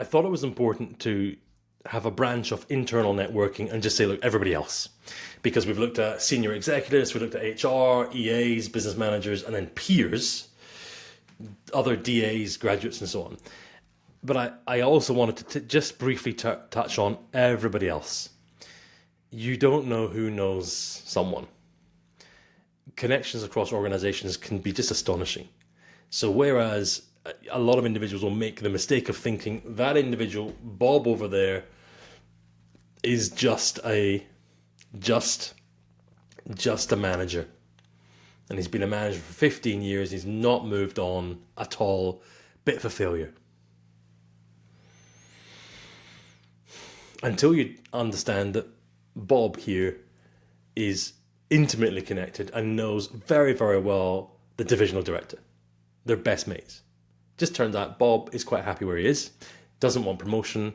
I thought it was important to have a branch of internal networking and just say, look, everybody else. Because we've looked at senior executives, we looked at HR, EAs, business managers, and then peers, other DAs, graduates, and so on. But I also wanted to just briefly touch on everybody else. You don't know who knows someone. Connections across organizations can be just astonishing. So whereas a lot of individuals will make the mistake of thinking that individual, Bob over there, is just a manager. And he's been a manager for 15 years, he's not moved on at all, bit of a failure. Until you understand that Bob here is intimately connected and knows very, very well the divisional director. They're best mates. Just turns out Bob is quite happy where he is, doesn't want promotion.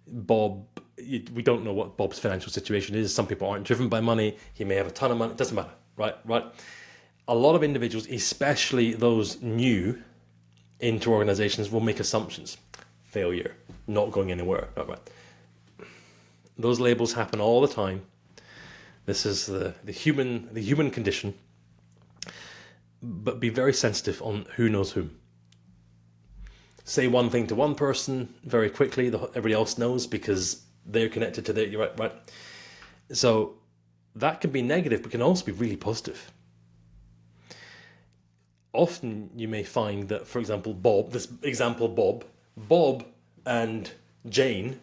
We don't know what Bob's financial situation is. Some people aren't driven by money. He may have a ton of money. It doesn't matter, right? A lot of individuals, especially those new into organizations, will make assumptions. Failure, not going anywhere, right? Those labels happen all the time. This is the human condition. But be very sensitive on who knows whom. Say one thing to one person very quickly, everybody else knows because they're connected to their, right? So that can be negative, but can also be really positive. Often you may find that, for example, Bob and Jane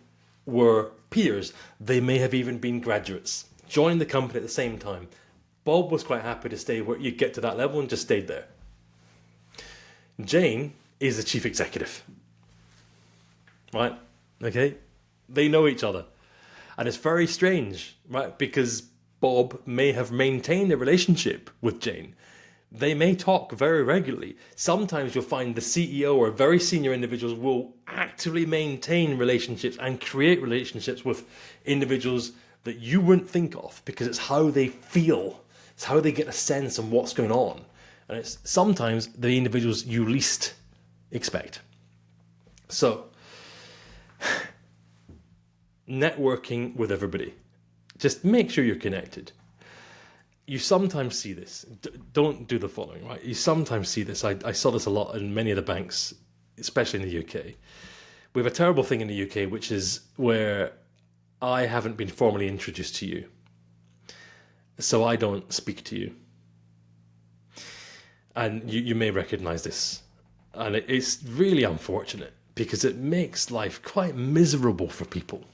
were peers. They may have even been graduates, joined the company at the same time. Bob was quite happy to stay where you get to that level and just stayed there. Jane is the chief executive, right? Okay, they know each other, and it's very strange, right? Because Bob may have maintained a relationship with Jane. They may talk very regularly. Sometimes you'll find the CEO or very senior individuals will actively maintain relationships and create relationships with individuals that you wouldn't think of, because it's how they feel. It's how they get a sense of what's going on. And it's sometimes the individuals you least expect. So, networking with everybody. Just make sure you're connected. You sometimes see this. Don't do the following, right? You sometimes see this. I saw this a lot in many of the banks, especially in the UK. We have a terrible thing in the UK, which is where I haven't been formally introduced to you, so I don't speak to you. And you may recognize this. And it's really unfortunate because it makes life quite miserable for people.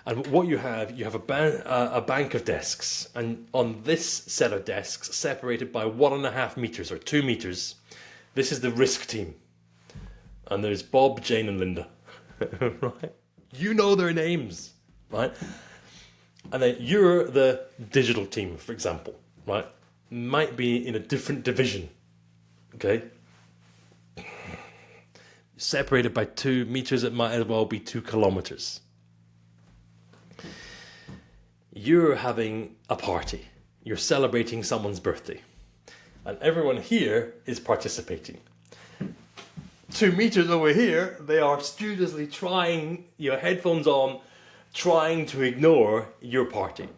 And what you have a bank of desks, and on this set of desks, separated by 1.5 meters or 2 meters, this is the risk team. And there's Bob, Jane, and Linda, right? You know their names, right? And then you're the digital team, for example, right? Might be in a different division, okay? Separated by 2 meters, it might as well be 2 kilometers. You're having a party. You're celebrating someone's birthday. And everyone here is participating. 2 meters over here, they are studiously trying, headphones on, trying to ignore your party.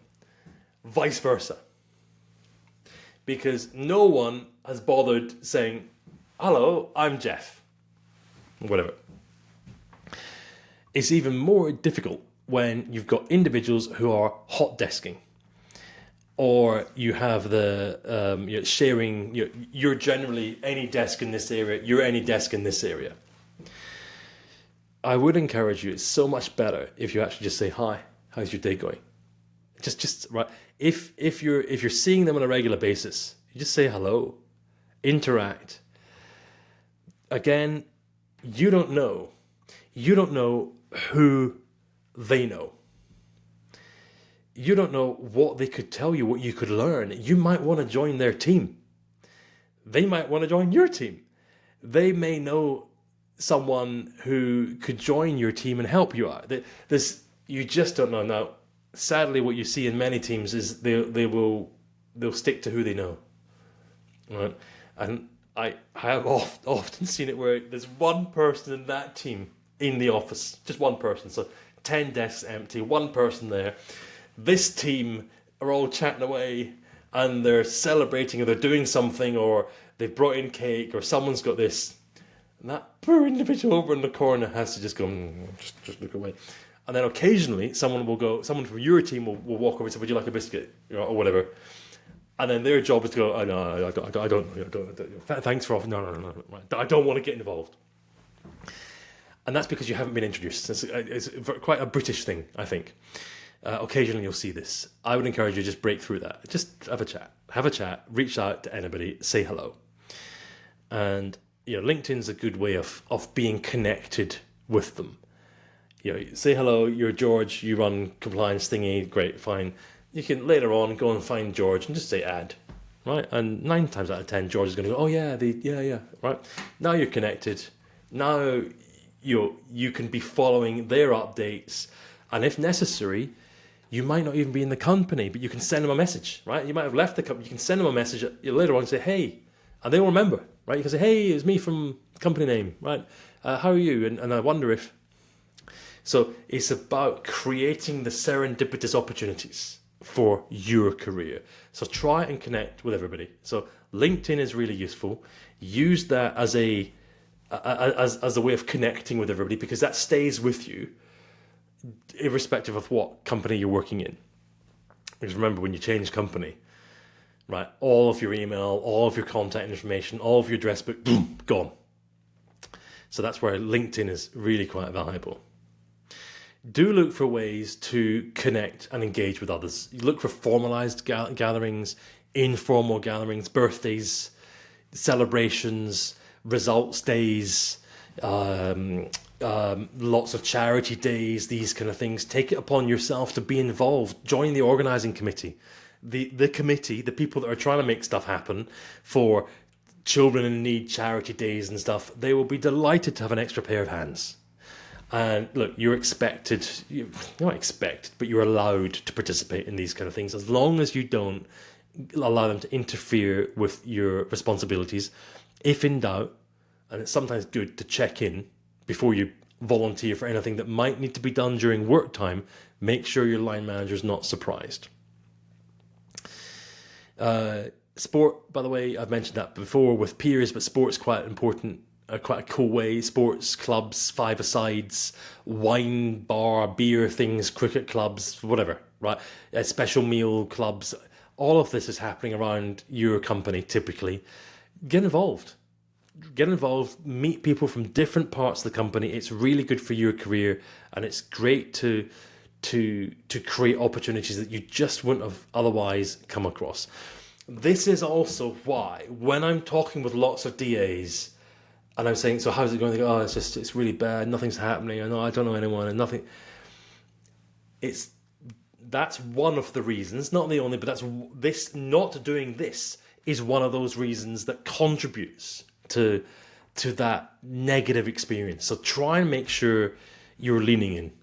Vice versa. Because no one has bothered saying, hello, I'm Jeff. Whatever. It's even more difficult when you've got individuals who are hot desking, or you have the sharing. You're generally any desk in this area. You're any desk in this area. I would encourage you. It's so much better if you actually just say hi. How's your day going? Just right. If you're seeing them on a regular basis, you just say hello, interact. Again, you don't know who they know. You don't know what they could tell you, what you could learn. You might want to join their team. They might want to join your team. They may know someone who could join your team and help you out. You just don't know. Now, sadly, what you see in many teams is they'll stick to who they know, right? And I have often seen it where there's one person in that team in the office, just one person. So 10 desks empty, one person there. This team are all chatting away and they're celebrating or they're doing something or they've brought in cake or someone's got this. And that poor individual over in the corner has to just go, just look away. And then occasionally someone from your team will walk over and say, would you like a biscuit? Or whatever. And then their job is to go, oh, no, I don't. Thanks for offering. No. I don't want to get involved. And that's because you haven't been introduced. It's quite a British thing, I think. Occasionally you'll see this. I would encourage you to just break through that. Just have a chat. Have a chat. Reach out to anybody. Say hello. And LinkedIn's a good way of being connected with them. Say hello. You're George. You run compliance thingy. Great, fine. You can later on go and find George and just say add, right? And 9 times out of 10, George is going to go, oh yeah, right? Now you're connected. Now you can be following their updates, and if necessary, you might not even be in the company, but you can send them a message, right? You might have left the company. You can send them a message later on and say, hey, and they'll remember, right? You can say, hey, it's me from company name, right? How are you? And I wonder if. So it's about creating the serendipitous opportunities for your career. So try and connect with everybody. So LinkedIn is really useful. Use that as a way of connecting with everybody, because that stays with you irrespective of what company you're working in. Because remember, when you change company, right, all of your email, all of your contact information, all of your address book, boom, gone. So that's where LinkedIn is really quite valuable. Do look for ways to connect and engage with others. You look for formalized gatherings, informal gatherings, birthdays, celebrations, results days, lots of charity days, these kind of things. Take it upon yourself to be involved. Join the organizing committee. The committee, the people that are trying to make stuff happen for children in need charity days and stuff, they will be delighted to have an extra pair of hands. And look, you're not expected, but you're allowed to participate in these kind of things as long as you don't allow them to interfere with your responsibilities. If in doubt, and it's sometimes good to check in before you volunteer for anything that might need to be done during work time, make sure your line manager is not surprised. Sport, by the way, I've mentioned that before with peers, but sport's quite important. Quite a cool way. Sports clubs, five-a-sides, wine bar, beer things, cricket clubs, whatever, right? Special meal clubs. All of this is happening around your company typically. Get involved. Meet people from different parts of the company. It's really good for your career, and it's great to create opportunities that you just wouldn't have otherwise come across. This is also why when I'm talking with lots of DAs, and I'm saying, so how's it going? They go, oh, it's really bad. Nothing's happening. I don't know anyone, and nothing. That's one of the reasons, not the only, but not doing this is one of those reasons that contributes to that negative experience. So try and make sure you're leaning in.